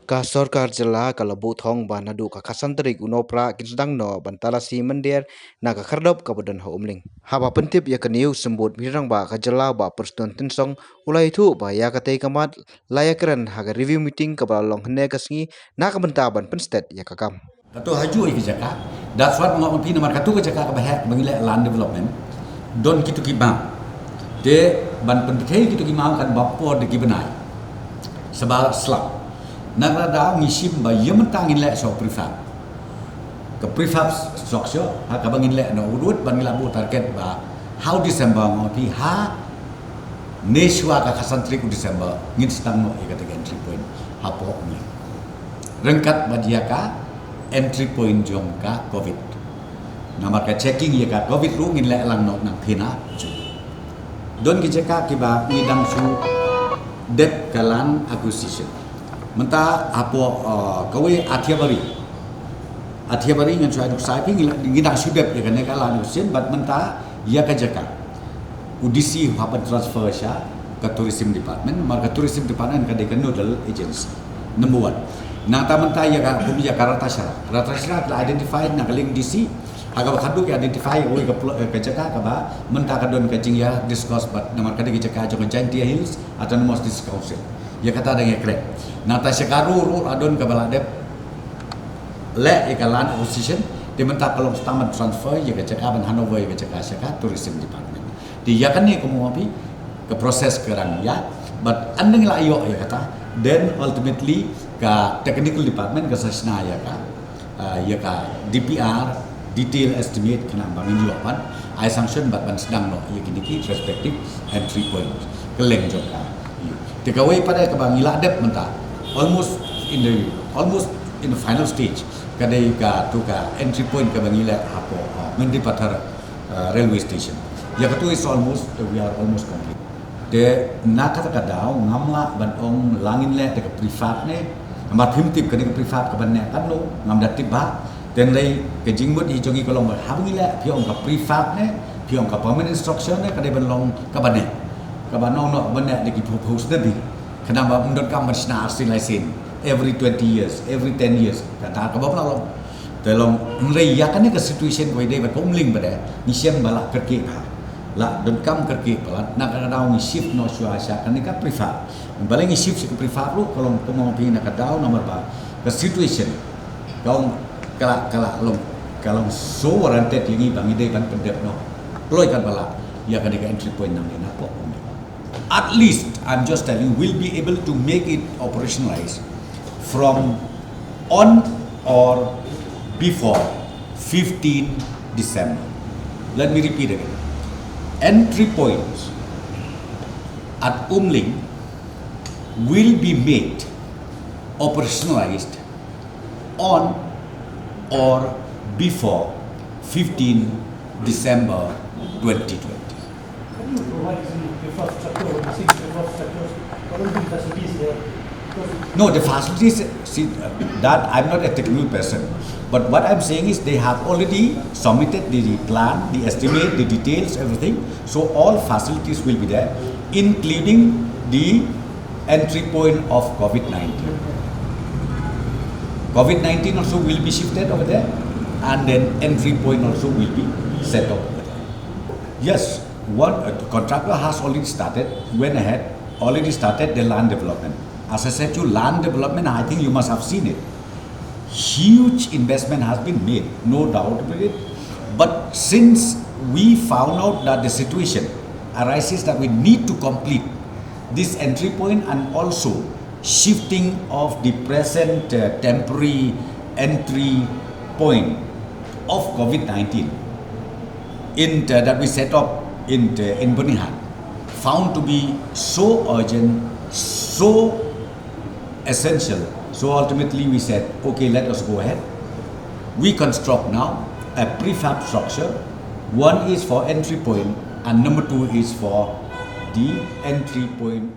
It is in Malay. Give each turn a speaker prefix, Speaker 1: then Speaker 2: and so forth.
Speaker 1: Ka Sorkar jela ka lebu thong ba nadu ka khasantarik unopra kinsdang no bantala si mendir na ka khardop ka badan ha umling. Haba pentip ya kaniu sembut mirang ba ka jela ba perston tinsong ulai thu ba ya ka tei kamat layakran ha ka review meeting ka ba long hne ka sngi na ka bentaban penstet ya ka kam.
Speaker 2: Katu haju ke jaka. That's what ngomong pi nomor katu ke jaka ka bahak bangile land development. Don kitu ki bang. De ban pentai kitu ki mau kan bapo de ki benai. Sebab slap. Nagrada ngisim ba yemen tangin le so prefab. Ke prefab structure ha ka bangin le no urut bangila bu target ba how December ngomong pi ha neswa ka kasantri ku December ngin stang no ikata entry point ha po ni. Rengkat badiaka entry point jom ka COVID. Nama ka checking ya ka COVID lu ngin le lang no nang phina ju. Don ki jeka ki ba ngidang su debt kalan acquisition. Menta apo kawe athiabari ngan suai duk sai ping ngidang su debt ya kan kalan acquisition but menta ya ka jeka udisi hapan transfer sha ka tourism department marka tourism department ka de nodal agency number 1 nang ta menta ya ka pumia karata syara telah identified na link DC aga khadu ke identify oi ka jaka ka ba menta ka don ka jing ya discuss but namar ka de jaka jo Giant Hills autonomous district council ya kata ada ngekre na ta sekaru adon ka baladep le ikalan opposition di menta kalau staman transfer ya ka jaka ban Hanover ya ka jaka syaka tourism department di ya kan ni ko mo pi ke proses kerang ya but andeng la ayo ya kata then ultimately ka technical department ka sasna ya ka DPR detail estimate kena bangin jawapan I sanction but ban sedang no ya kini ki respective entry point keleng joka tekawai pada ka bangila dep menta almost in the final stage kadai ka tu ka entry point ka bangila apo mendi pathar railway station ya katu is almost we are almost complete de nakata ka daw ngamla ban ong langin le de ka privat ne amar phimtip ka de privat ka ban ne kan no ngam datip ba den lei ke jingmut hi jongi kolong ba habngila phiong ka privat ne phiong ka permanent structure ne ka de ban long ka ban ne ka ban no ban ne de ki propose de kenapa mendot kam bersna arsi license every 20 years every 10 years kata ka ba long telong lei ya kan ke situation ko de ba komling ba de ni siam bala kerki la don kam kerki pala nak daw ni shift no syuasya kan ka privat baling ni shift ke privat lu kalau mau pi nak daw nomor ba ke situation kau kala long kalau so warranted yang bang ide kan pendep no loy kan bala ya kan ka entry point nang na po at least I'm just telling you we'll be able to make it operationalized from on or before 15 December. Let me repeat again. Entry points at Umling will be made operationalized on or before 15 December 2020. No, the facilities, see, that I'm not a technical person, but what I'm saying is they have already submitted the plan, the estimate, the details, everything. So all facilities will be there, including the entry point of COVID-19. COVID-19 also will be shifted over there, and then entry point also will be set up over there. Yes, one contractor has already started, went ahead, already started the land development. As I said to you, land development, I think you must have seen it. Huge investment has been made, no doubt about it. But since we found out that the situation arises that we need to complete this entry point and also shifting of the present temporary entry point of COVID-19 that we set up in Benihan, found to be so urgent, so essential. So ultimately we said, okay, let us go ahead. We construct now a prefab structure. One is for entry point and number 2 is for the entry point